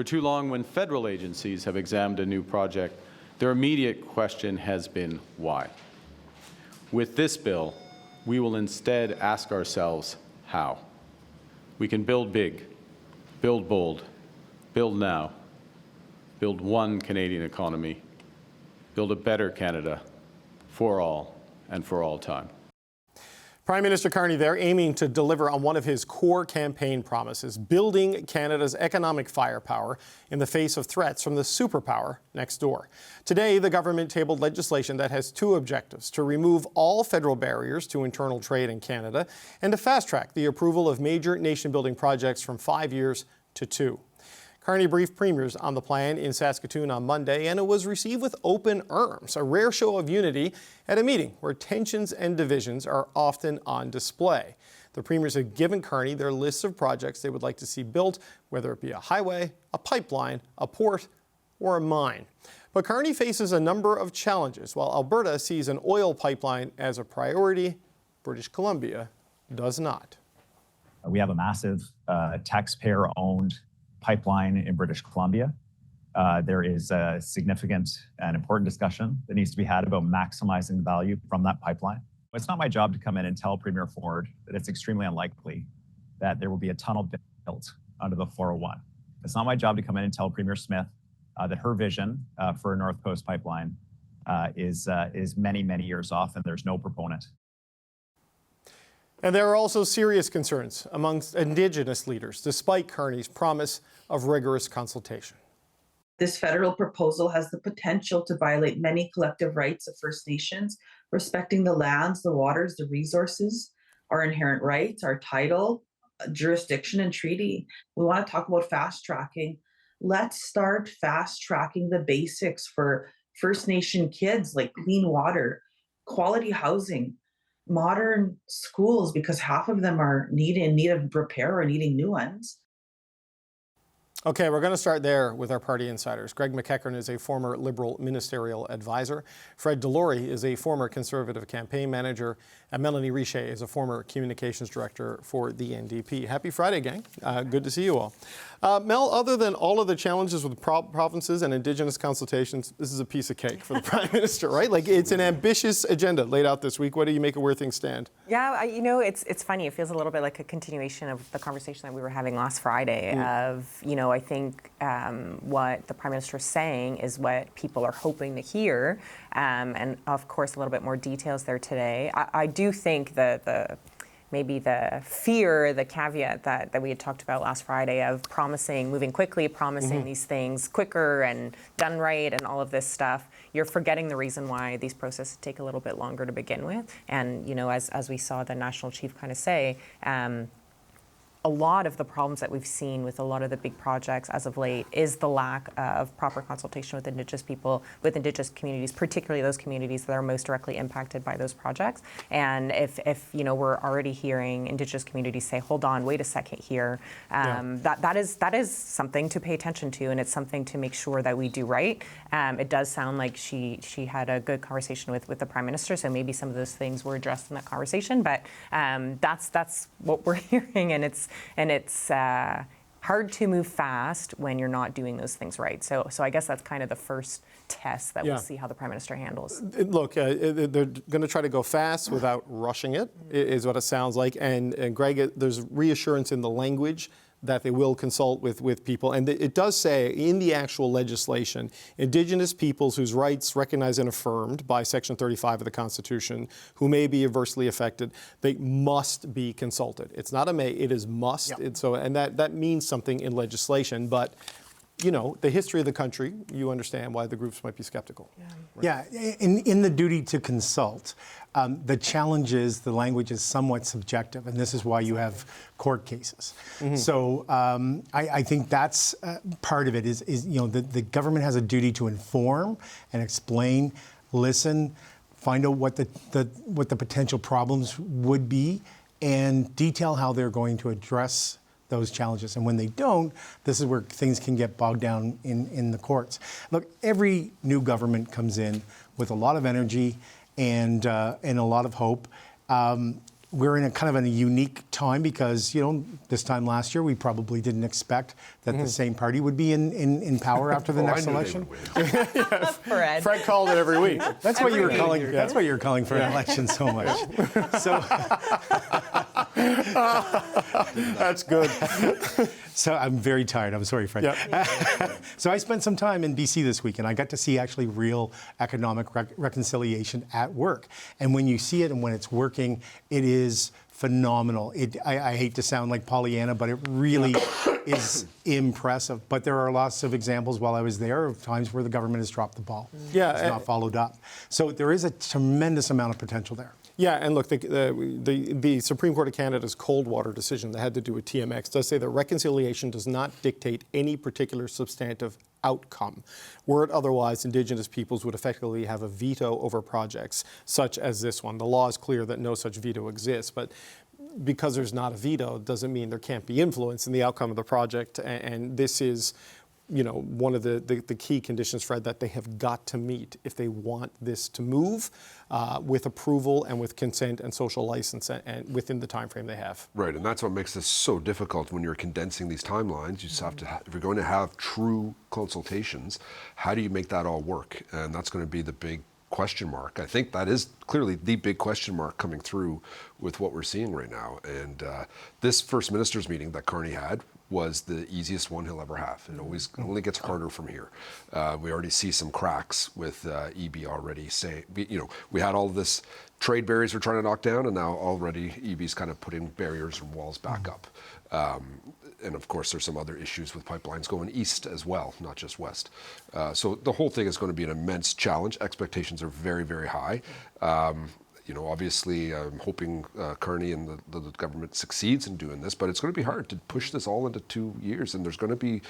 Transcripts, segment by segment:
For too long, when federal agencies have examined a new project, their immediate question has been why. With this bill, we will instead ask ourselves how. We can build big, build bold, build now, build one Canadian economy, build a better Canada for all and for all time. Prime Minister Carney there aiming to deliver on one of his core campaign promises, building Canada's economic firepower in the face of threats from the superpower next door. Today, the government tabled legislation that has two objectives: to remove all federal barriers to internal trade in Canada and to fast-track the approval of major nation-building projects from 5 years to 2. Carney briefed premiers on the plan in Saskatoon on Monday, and it was received with open arms, a rare show of unity at a meeting where tensions and divisions are often on display. The premiers have given Carney their lists of projects they would like to see built, whether it be a highway, a pipeline, a port, or a mine. But Carney faces a number of challenges. While Alberta sees an oil pipeline as a priority, British Columbia does not. We have a massive taxpayer-owned pipeline in British Columbia. There is a significant and important discussion that needs to be had about maximizing the value from that pipeline. It's not my job to come in and tell Premier Ford that it's extremely unlikely that there will be a tunnel built under the 401. It's not my job to come in and tell Premier Smith that her vision for a North Coast pipeline is many, many years off and there's no proponent. And there are also serious concerns amongst Indigenous leaders, despite Carney's promise of rigorous consultation. This federal proposal has the potential to violate many collective rights of First Nations, respecting the lands, the waters, the resources, our inherent rights, our title, jurisdiction, and treaty. We want to talk about fast tracking. Let's start fast tracking the basics for First Nation kids, like clean water, quality housing, modern schools, because half of them are in need of repair or needing new ones. Okay, we're going to start there with our party insiders. Greg McEachern is a former Liberal ministerial advisor. Fred Delory is a former Conservative campaign manager. And Melanie Richer is a former communications director for the NDP. Happy Friday, gang. Good to see you all. Mel, other than all of the challenges with provinces and Indigenous consultations, this is a piece of cake for the Prime Minister, right? Like, it's an ambitious agenda laid out this week. What do you make of where things stand? Yeah, it's funny. It feels a little bit like a continuation of the conversation that we were having last Friday of, I think what the Prime Minister is saying is what people are hoping to hear. And of course, a little bit more details there today. I do think that maybe the fear, the caveat that we had talked about last Friday of moving quickly, promising these things quicker and done right and all of this stuff, you're forgetting the reason why these processes take a little bit longer to begin with. And, as we saw the National Chief kind of say, a lot of the problems that we've seen with a lot of the big projects as of late is the lack of proper consultation with Indigenous people, with Indigenous communities, particularly those communities that are most directly impacted by those projects. And if we're already hearing Indigenous communities say, hold on, wait a second here, that is something to pay attention to, and it's something to make sure that we do right. It does sound like she had a good conversation with the Prime Minister, so maybe some of those things were addressed in that conversation, but that's what we're hearing, and it's hard to move fast when you're not doing those things right. So I guess that's kind of the first test that we'll see how the Prime Minister handles. Look, they're going to try to go fast without rushing it, is what it sounds like. And Greg, there's reassurance in the language that they will consult with people. And it does say in the actual legislation, Indigenous peoples whose rights recognized and affirmed by Section 35 of the Constitution, who may be adversely affected, they must be consulted. It's not a may, it is must. Yep. And that means something in legislation, but the history of the country, you understand why the groups might be skeptical. Yeah, in the duty to consult, the challenge is the language is somewhat subjective, and this is why you have court cases. So I think that's part of it is the government has a duty to inform and explain, listen, find out what the potential problems would be, and detail how they're going to address those challenges. And when they don't, this is where things can get bogged down in the courts. Look, every new government comes in with a lot of energy and a lot of hope. we're in a kind of a unique time because, this time last year, we probably didn't expect that the same party would be in power after the next election. Fred. Fred called it every week. That's why you were calling. That's why you're calling for an election so much. So That's good. So I'm very tired. I'm sorry, Fred. Yep. So I spent some time in BC this week, and I got to see actually real economic reconciliation at work. And when you see it and when it's working, it is phenomenal. I hate to sound like Pollyanna, but it really is impressive. But there are lots of examples while I was there of times where the government has dropped the ball. Yeah, it's not followed up. So there is a tremendous amount of potential there. Yeah, and look, the Supreme Court of Canada's Coldwater decision that had to do with TMX does say that reconciliation does not dictate any particular substantive outcome. Were it otherwise, Indigenous peoples would effectively have a veto over projects such as this one. The law is clear that no such veto exists, but because there's not a veto doesn't mean there can't be influence in the outcome of the project, and this is one of the key conditions, Fred, that they have got to meet if they want this to move with approval and with consent and social license and within the time frame they have. Right, and that's what makes this so difficult when you're condensing these timelines. You just have to, if you're going to have true consultations, how do you make that all work? And that's going to be the big question mark. I think that is clearly the big question mark coming through with what we're seeing right now. And this First Minister's meeting that Carney had was the easiest one he'll ever have. It only gets harder from here. We already see some cracks with EB already saying, we had all of this trade barriers we're trying to knock down, and now already EB's kind of putting barriers and walls back up. And of course, there's some other issues with pipelines going east as well, not just west. So the whole thing is going to be an immense challenge. Expectations are very, very high. Obviously, I'm hoping Carney and the government succeeds in doing this, but it's going to be hard to push this all into 2 years, and there's going to be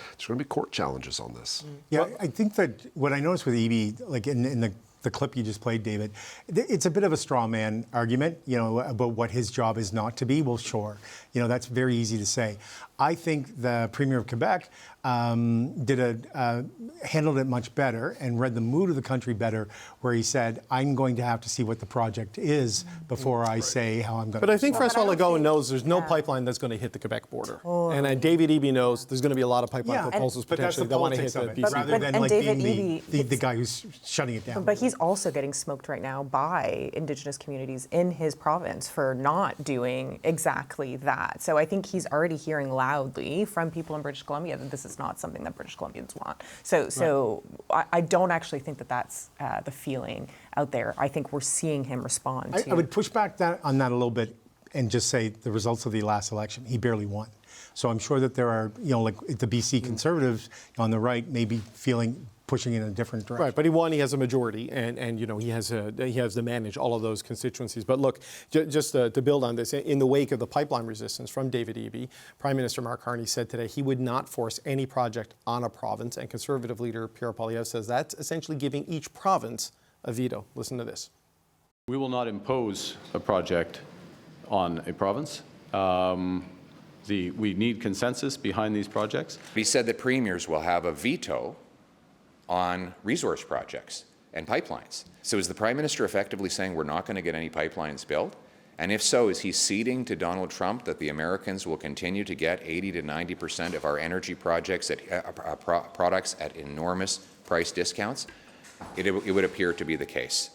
court challenges on this. Yeah, I think that what I noticed with EB, like in the clip you just played, David, it's a bit of a straw man argument, about what his job is not to be. Well, sure, that's very easy to say. I think the Premier of Quebec handled it much better and read the mood of the country better, where he said, I'm going to have to see what the project is before I say how I'm going to. But I think François Legault knows there's no pipeline that's going to hit the Quebec border. And David Eby knows there's going to be a lot of pipeline proposals potentially that want to hit the BC. Rather than and like David being Eby, the guy who's shutting it down. But he's also getting smoked right now by Indigenous communities in his province for not doing exactly that. So I think he's already hearing loudly from people in British Columbia that this is not something that British Columbians want. So I don't actually think that that's the feeling out there. I think we're seeing him respond to. I would push back on that a little bit and just say the results of the last election, he barely won. So I'm sure that there are, like the BC Conservatives on the right may be pushing in a different direction. Right, but he won. He has a majority, and he has to manage all of those constituencies. But look, just to build on this, in the wake of the pipeline resistance from David Eby, Prime Minister Mark Carney said today he would not force any project on a province, and Conservative leader Pierre Polio says that's essentially giving each province a veto. Listen to this. We will not impose a project on a province. We need consensus behind these projects. He said that premiers will have a veto on resource projects and pipelines. So is the Prime Minister effectively saying we're not going to get any pipelines built? And if so, is he ceding to Donald Trump that the Americans will continue to get 80 to 90% of our energy projects products at enormous price discounts? It would appear to be the case.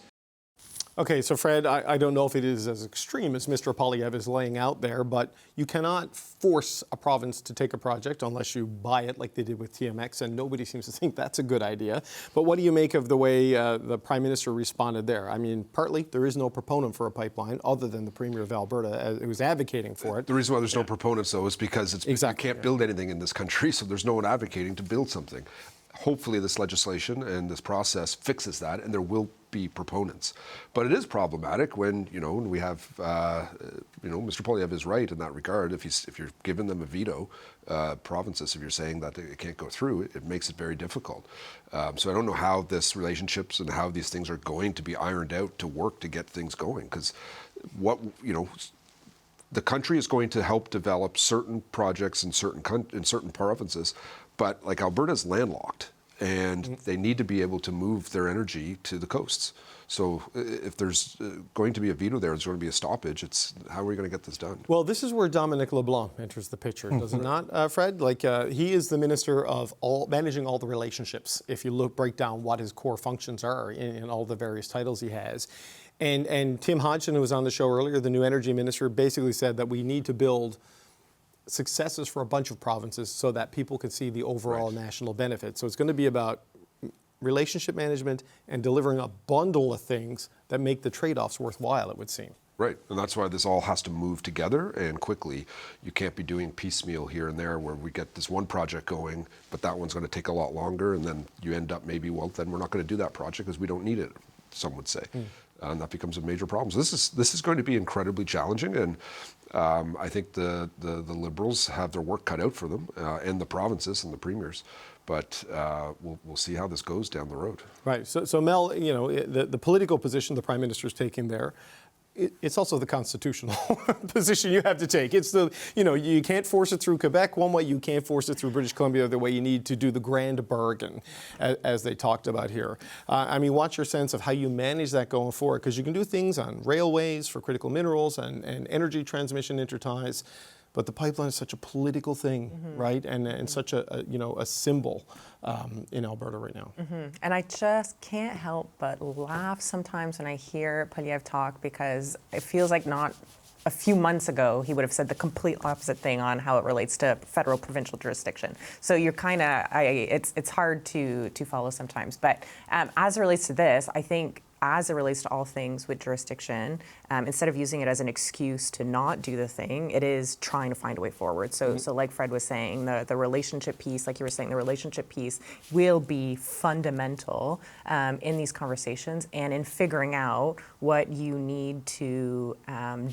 Okay, so Fred, I don't know if it is as extreme as Mr. Polyev is laying out there, but you cannot force a province to take a project unless you buy it like they did with TMX, and nobody seems to think that's a good idea. But what do you make of the way the Prime Minister responded there? I mean, partly there is no proponent for a pipeline other than the Premier of Alberta who was advocating for it. The reason why there's no proponents, though, is because you can't build anything in this country, so there's no one advocating to build something. Hopefully this legislation and this process fixes that, and there will be proponents. But it is problematic when, we have, Mr. Polyev is right in that regard. If you're giving them a veto, provinces, if you're saying that it can't go through, it makes it very difficult. So I don't know how this relationships and how these things are going to be ironed out to work to get things going, because the country is going to help develop certain projects in certain provinces, but like Alberta's landlocked. and they need to be able to move their energy to the coasts. So if there's going to be a veto there, there's going to be a stoppage. It's how are we going to get this done? Well, this is where Dominic LeBlanc enters the picture, does it not, Fred? Like he is the minister of managing all the relationships. If you break down what his core functions are in all the various titles he has. And Tim Hodgson, who was on the show earlier, the new energy minister, basically said that we need to build successes for a bunch of provinces so that people can see the overall national benefit. So it's going to be about relationship management and delivering a bundle of things that make the trade-offs worthwhile, it would seem. Right, and that's why this all has to move together and quickly. You can't be doing piecemeal here and there where we get this one project going, but that one's going to take a lot longer, and then you end up maybe, well, then we're not going to do that project because we don't need it, some would say. And that becomes a major problem. So this is going to be incredibly challenging, and I think the Liberals have their work cut out for them, and the provinces and the premiers. But we'll see how this goes down the road. Right. So Mel, you know, the political position the Prime Minister is taking there, it's also the constitutional position you have to take. It's the, you know, you can't force it through Quebec one way, you can't force it through British Columbia the way. You need to do the grand bargain, as they talked about here. I mean, what's your sense of how you manage that going forward? Because you can do things on railways for critical minerals and energy transmission interties, but the pipeline is such a political thing, right? And such a you know, a symbol in Alberta right now. And I just can't help but laugh sometimes when I hear Polio talk, because it feels like not a few months ago he would have said the complete opposite thing on how it relates to federal provincial jurisdiction. So you're kind of, it's hard to follow sometimes. But as it relates to this, I think as it relates to all things with jurisdiction, instead of using it as an excuse to not do the thing, it is trying to find a way forward. So like Fred was saying, the relationship piece, like you were saying, the relationship piece will be fundamental in these conversations and in figuring out what you need to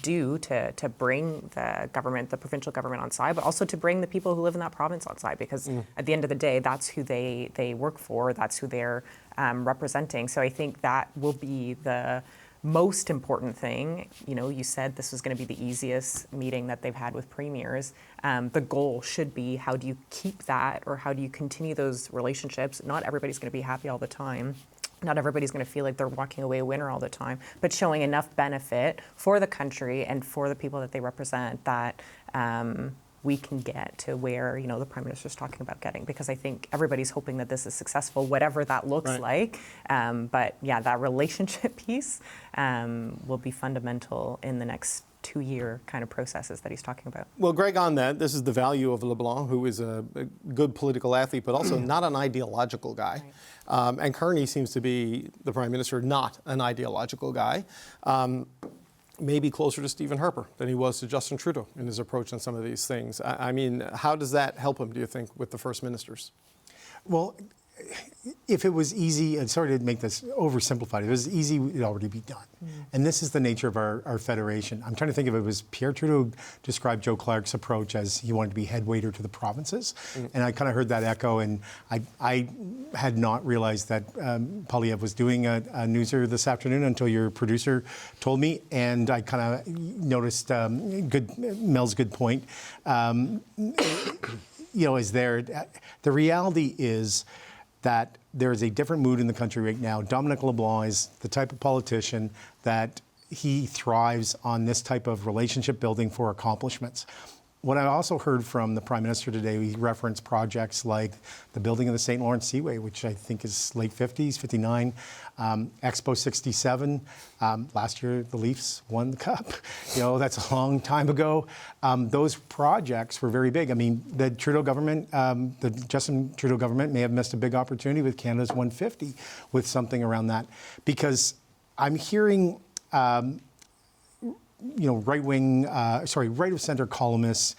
do to bring the government, the provincial government on side, but also to bring the people who live in that province on side, because at the end of the day, that's who they work for, that's who they're representing. So I think that will be the most important thing. You know, you said this was going to be the easiest meeting that they've had with premiers. The goal should be, how do you keep that, or how do you continue those relationships? Not everybody's going to be happy all the time. Not everybody's going to feel like they're walking away a winner all the time, but showing enough benefit for the country and for the people that they represent that we can get to where, you know, the Prime Minister's talking about getting, because I think everybody's hoping that this is successful, whatever that looks like. But yeah, that relationship piece will be fundamental in the next 2-year kind of processes that he's talking about. Well, Greg, on that, this is the value of LeBlanc, who is a good political athlete, but also not an ideological guy. And Carney seems to be, the Prime Minister, not an ideological guy. Maybe closer to Stephen Harper than he was to Justin Trudeau in his approach on some of these things. I mean, how does that help him, do you think, with the First Ministers? Well, if it was easy, and sorry to make this oversimplified, if it was easy, it would already be done. And this is the nature of our federation. I'm trying to think if it was Pierre Trudeau described Joe Clark's approach as he wanted to be head waiter to the provinces. And I kind of heard that echo, and I had not realized that Poliev was doing a newser this afternoon until your producer told me, and I kind of noticed Mel's good point. You know, is there, the reality is that there is a different mood in the country right now. Dominic LeBlanc is the type of politician that he thrives on this type of relationship building for accomplishments. What I also heard from the Prime Minister today, he referenced projects like the building of the St. Lawrence Seaway, which I think is late 50s, 59, Expo 67. Last year, the Leafs won the Cup. You know, that's a long time ago. Those projects were very big. I mean, the Trudeau government, the Justin Trudeau government may have missed a big opportunity with Canada's 150 with something around that. Because I'm hearing you know, right of center columnists,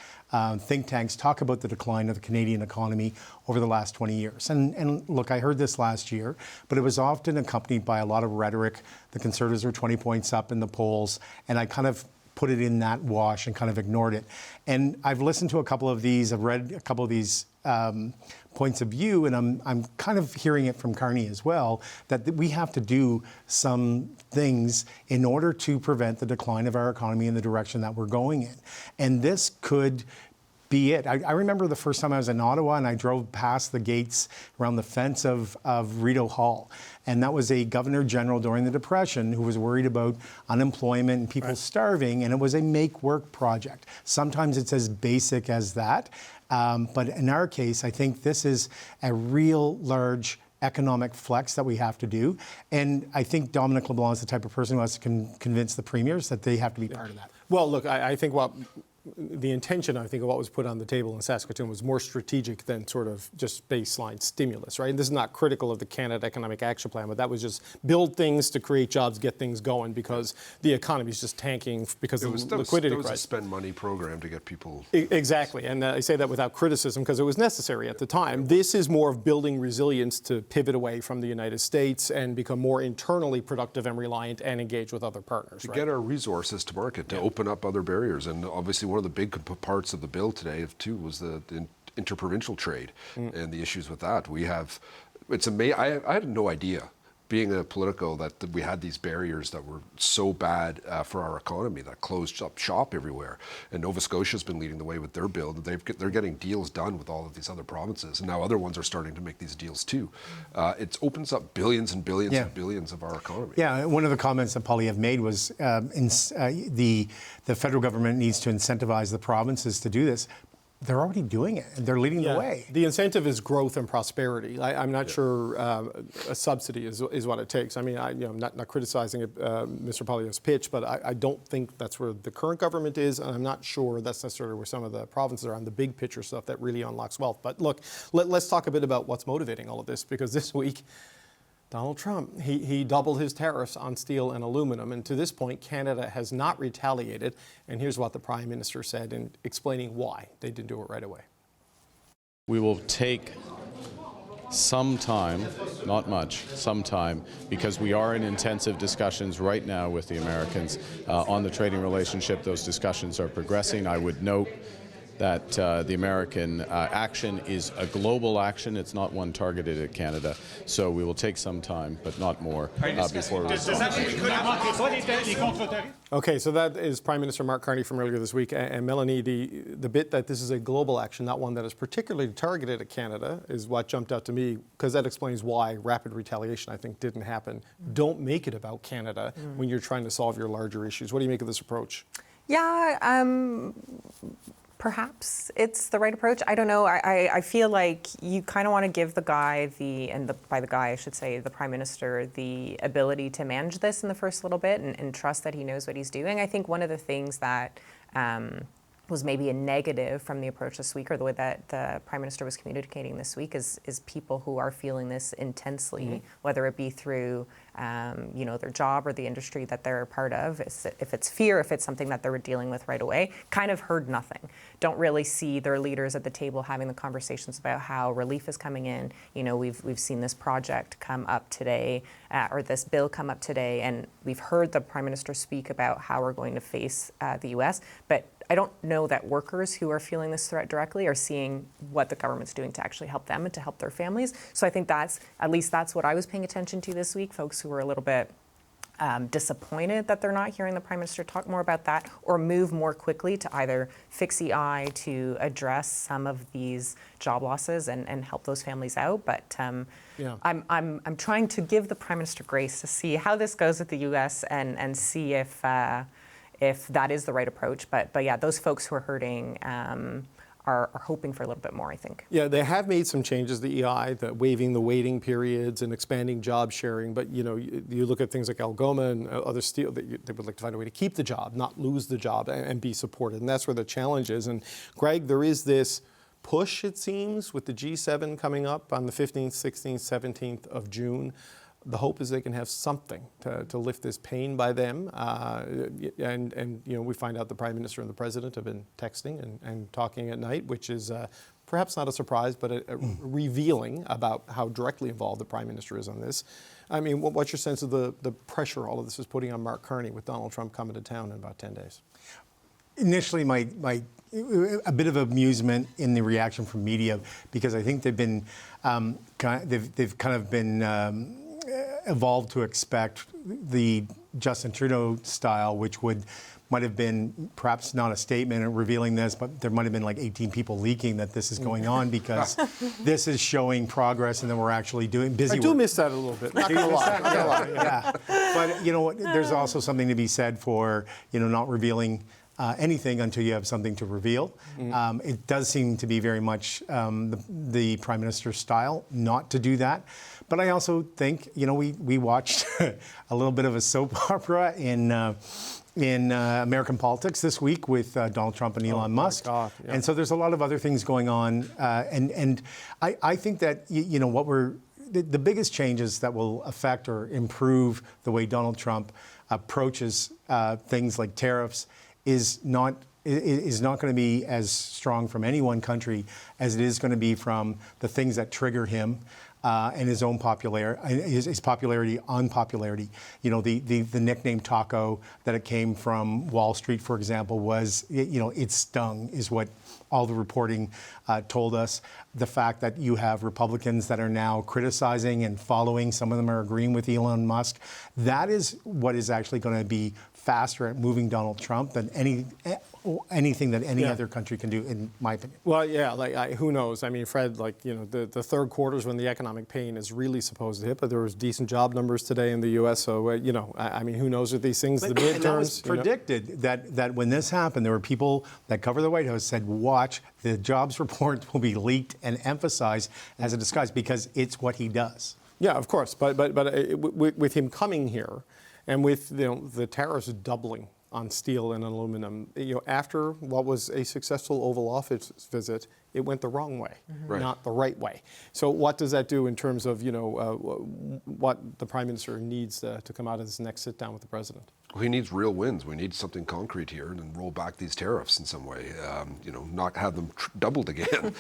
think tanks talk about the decline of the Canadian economy over the last 20 years. And look, I heard this last year, but it was often accompanied by a lot of rhetoric. The Conservatives were 20 points up in the polls, and I kind of put it in that wash and kind of ignored it. And I've listened to a couple of these, I've read a couple of these points of view, and I'm kind of hearing it from Carney as well, that we have to do some things in order to prevent the decline of our economy in the direction that we're going in. And this could be it. I remember the first time I was in Ottawa and I drove past the gates around the fence of Rideau Hall. And that was a governor general during the Depression who was worried about unemployment and people starving, and it was a make-work project. Sometimes it's as basic as that. But in our case, I think this is a real large economic flex that we have to do. And I think Dominic LeBlanc is the type of person who has to convince the premiers that they have to be part of that. Well, look, I think the intention, I think, of what was put on the table in Saskatoon was more strategic than sort of just baseline stimulus, right? And this is not critical of the Canada Economic Action Plan, but that was just build things to create jobs, get things going, because the economy is just tanking because of the liquidity crisis. It was a spend money program to get people... Exactly, and I say that without criticism because it was necessary at the time. This is more of building resilience to pivot away from the United States and become more internally productive and reliant and engage with other partners. To get our resources to market, to open up other barriers. And obviously one of the big parts of the bill today, too, was the interprovincial trade and the issues with that. We have, it's amazing. I had no idea, being a Politico, that we had these barriers that were so bad for our economy, that closed up shop everywhere. And Nova Scotia's been leading the way with their bill. They're getting deals done with all of these other provinces, and now other ones are starting to make these deals too. It opens up billions and billions and billions of our economy. Yeah, one of the comments that Poliev made was the federal government needs to incentivize the provinces to do this. They're already doing it, and they're leading the way. The incentive is growth and prosperity. I'm not sure a subsidy is what it takes. I mean, I'm not criticizing Mr. Poliev's pitch, but I don't think that's where the current government is, and I'm not sure that's necessarily where some of the provinces are on the big picture stuff that really unlocks wealth. But look, let's talk a bit about what's motivating all of this, because this week, Donald Trump, he doubled his tariffs on steel and aluminum, and to this point, Canada has not retaliated. And here's what the Prime Minister said in explaining why they didn't do it right away. We will take some time, not much, some time, because we are in intensive discussions right now with the Americans on the trading relationship. Those discussions are progressing. I would note that the American action is a global action. It's not one targeted at Canada. So we will take some time, but not more, before we respond. Okay, so that is Prime Minister Mark Carney from earlier this week. And Melanie, the bit that this is a global action, not one that is particularly targeted at Canada, is what jumped out to me, because that explains why rapid retaliation, I think, didn't happen. Don't make it about Canada when you're trying to solve your larger issues. What do you make of this approach? Yeah, perhaps it's the right approach. I don't know. I feel like you kind of want to give the guy by the guy I should say, the Prime Minister, the ability to manage this in the first little bit and trust that he knows what he's doing. I think one of the things that was maybe a negative from the approach this week, or the way that the Prime Minister was communicating this week, is people who are feeling this intensely, whether it be through their job or the industry that they're a part of. If it's fear, if it's something that they're dealing with right away, kind of heard nothing. Don't really see their leaders at the table having the conversations about how relief is coming in. You know, we've seen this project come up today, or this bill come up today, and we've heard the Prime Minister speak about how we're going to face the U.S., but I don't know that workers who are feeling this threat directly are seeing what the government's doing to actually help them and to help their families. So I think that's what I was paying attention to this week, folks who were a little bit disappointed that they're not hearing the Prime Minister talk more about that, or move more quickly to either fix the eye to address some of these job losses and help those families out. But I'm trying to give the Prime Minister grace to see how this goes with the U.S. and see if that is the right approach. But yeah, those folks who are hurting are hoping for a little bit more, I think. Yeah, they have made some changes, the EI, waiving the waiting periods and expanding job sharing. But, you look at things like Algoma and other steel, they would like to find a way to keep the job, not lose the job, and be supported. And that's where the challenge is. And, Greg, there is this push, it seems, with the G7 coming up on the 15th, 16th, 17th of June. The hope is they can have something to lift this pain by them. And we find out the Prime Minister and the President have been texting and talking at night, which is perhaps not a surprise, but revealing about how directly involved the Prime Minister is on this. I mean, what's your sense of the pressure all of this is putting on Mark Carney with Donald Trump coming to town in about 10 days? Initially, a bit of amusement in the reaction from media, because I think they've been evolved to expect the Justin Trudeau style, which might have been perhaps not a statement revealing this, but there might have been like 18 people leaking that this is going on because this is showing progress and then we're actually doing busy I do work. miss that a little bit. Not gonna lie. Not gonna lie. Yeah. But, there's also something to be said for, not revealing anything until you have something to reveal. It does seem to be very much the Prime Minister's style not to do that. But I also think, we watched a little bit of a soap opera in American politics this week with Donald Trump and Elon Musk. God, yeah. And so there's a lot of other things going on. And I think that, the biggest changes that will affect or improve the way Donald Trump approaches things like tariffs is not going to be as strong from any one country as it is going to be from the things that trigger him and his own his popularity, unpopularity. The nickname taco that it came from Wall Street, for example, was, it stung, is what all the reporting told us. The fact that you have Republicans that are now criticizing and following, some of them are agreeing with Elon Musk, that is what is actually going to be faster at moving Donald Trump than anything that any other country can do, in my opinion. Well, yeah, who knows? I mean, Fred, the third quarter is when the economic pain is really supposed to hit, but there was decent job numbers today in the U.S., so, I mean, who knows with these things, the midterms. And that was predicted, that when this happened, there were people that cover the White House said, watch, the jobs report will be leaked and emphasized as a disguise, because it's what he does. Yeah, of course, but with him coming here, and with the tariffs doubling on steel and aluminum, after what was a successful Oval Office visit, it went the wrong way, not the right way. So what does that do in terms of what the Prime Minister needs to come out of this next sit down with the President? Well, he needs real wins. We need something concrete here and roll back these tariffs in some way. Not have them doubled again,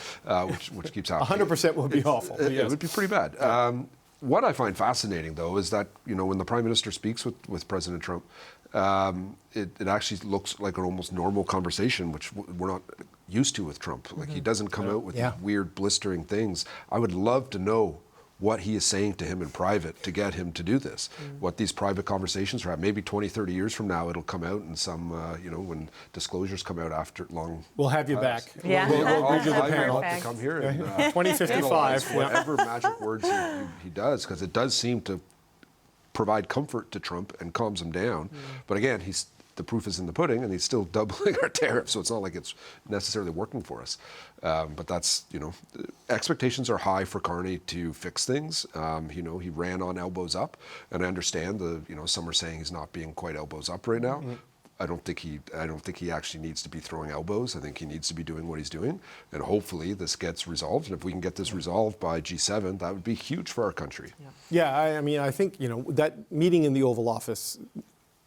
which keeps happening. 100% would be awful. It would be pretty bad. What I find fascinating, though, is that when the Prime Minister speaks with President Trump, it actually looks like an almost normal conversation, which we're not used to with Trump. Like, he doesn't come out with these weird, blistering things. I would love to know what he is saying to him in private to get him to do this, what these private conversations are at. Maybe 20, 30 years from now, it'll come out in some, when disclosures come out after long. We'll have you back. Yeah. We'll read you the I'd panel. love to come here and 2055. whatever magic words he does, because it does seem to provide comfort to Trump and calms him down. But again, the proof is in the pudding, and he's still doubling our tariffs, so it's not like it's necessarily working for us. But that's, expectations are high for Carney to fix things. He ran on elbows up, and I understand some are saying he's not being quite elbows up right now. I don't think he actually needs to be throwing elbows. I think he needs to be doing what he's doing, and hopefully this gets resolved. And if we can get this resolved by G7, that would be huge for our country. Yeah, I mean, I think that meeting in the Oval Office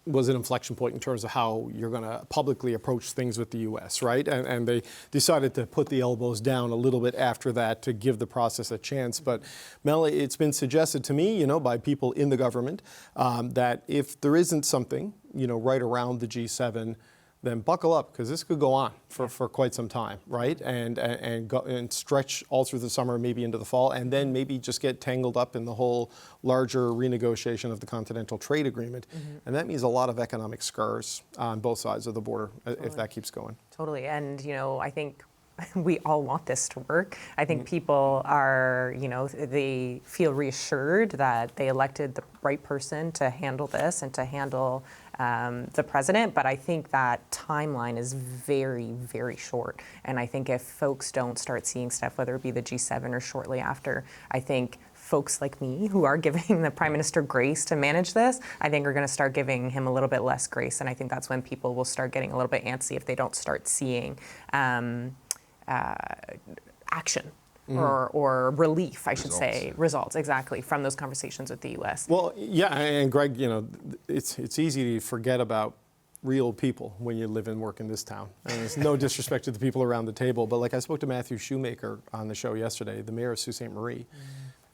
was an inflection point in terms of how you're going to publicly approach things with the U.S., right? And they decided to put the elbows down a little bit after that to give the process a chance. But, Mel, it's been suggested to me, by people in the government, that if there isn't something, right around the G7, then buckle up, because this could go on for quite some time, right? And stretch all through the summer, maybe into the fall, and then maybe just get tangled up in the whole larger renegotiation of the Continental Trade Agreement. And that means a lot of economic scars on both sides of the border if that keeps going. Totally. And, I think we all want this to work. I think people are, they feel reassured that they elected the right person to handle this and to handle the president, but I think that timeline is very, very short. And I think if folks don't start seeing stuff, whether it be the G7 or shortly after, I think folks like me who are giving the Prime Minister grace to manage this, I think are going to start giving him a little bit less grace. And I think that's when people will start getting a little bit antsy if they don't start seeing action. Or relief, I should say, results, exactly, from those conversations with the U.S. Well, yeah, and Greg, it's easy to forget about real people when you live and work in this town. And it's no disrespect to the people around the table, but I spoke to Matthew Shoemaker on the show yesterday, the mayor of Sault Ste. Marie.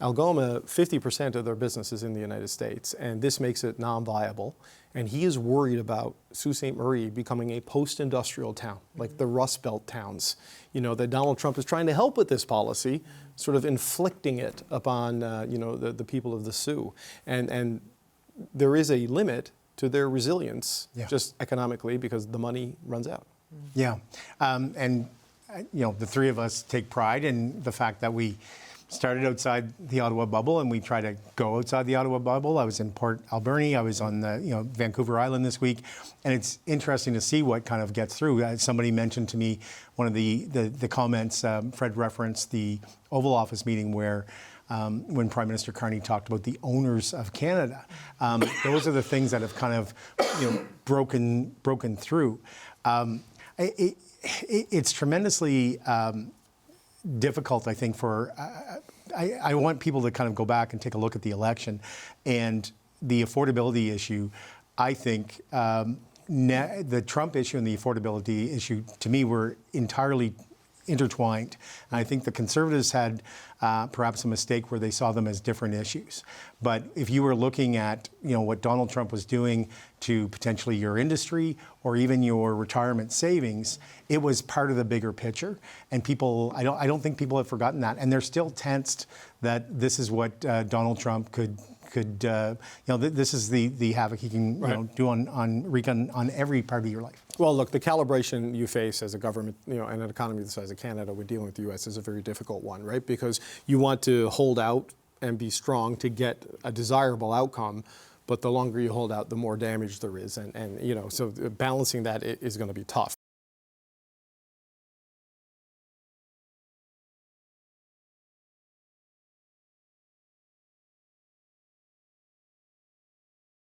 Algoma, 50% of their business is in the United States, and this makes it non-viable. And he is worried about Sault Ste. Marie becoming a post-industrial town, like the Rust Belt towns, that Donald Trump is trying to help with this policy, sort of inflicting it upon, the people of the Sioux. And there is a limit to their resilience, Yeah. just economically, because the money runs out. Yeah, the three of us take pride in the fact that we started outside the Ottawa bubble, and we try to go outside the Ottawa bubble. I was in Port Alberni. I was on the Vancouver Island this week, and it's interesting to see what kind of gets through. Somebody mentioned to me one of the comments. Fred referenced the Oval Office meeting where. When Prime Minister Carney talked about the owners of Canada, those are the things that have kind of, broken through. It's tremendously difficult, I think, for. I want people to kind of go back and take a look at the election and the affordability issue. I think the Trump issue and the affordability issue, to me, were entirely intertwined. And I think the Conservatives had perhaps a mistake where they saw them as different issues. But if you were looking at what Donald Trump was doing to potentially your industry or even your retirement savings, it was part of the bigger picture. And people, I don't think people have forgotten that. And they're still tensed that this is what Donald Trump could this is the havoc he can do wreak on every part of your life. Well, look, the calibration you face as a government, and an economy the size of Canada, we're dealing with the U.S. is a very difficult one, right? Because you want to hold out and be strong to get a desirable outcome, but the longer you hold out, the more damage there is, and so balancing that is going to be tough.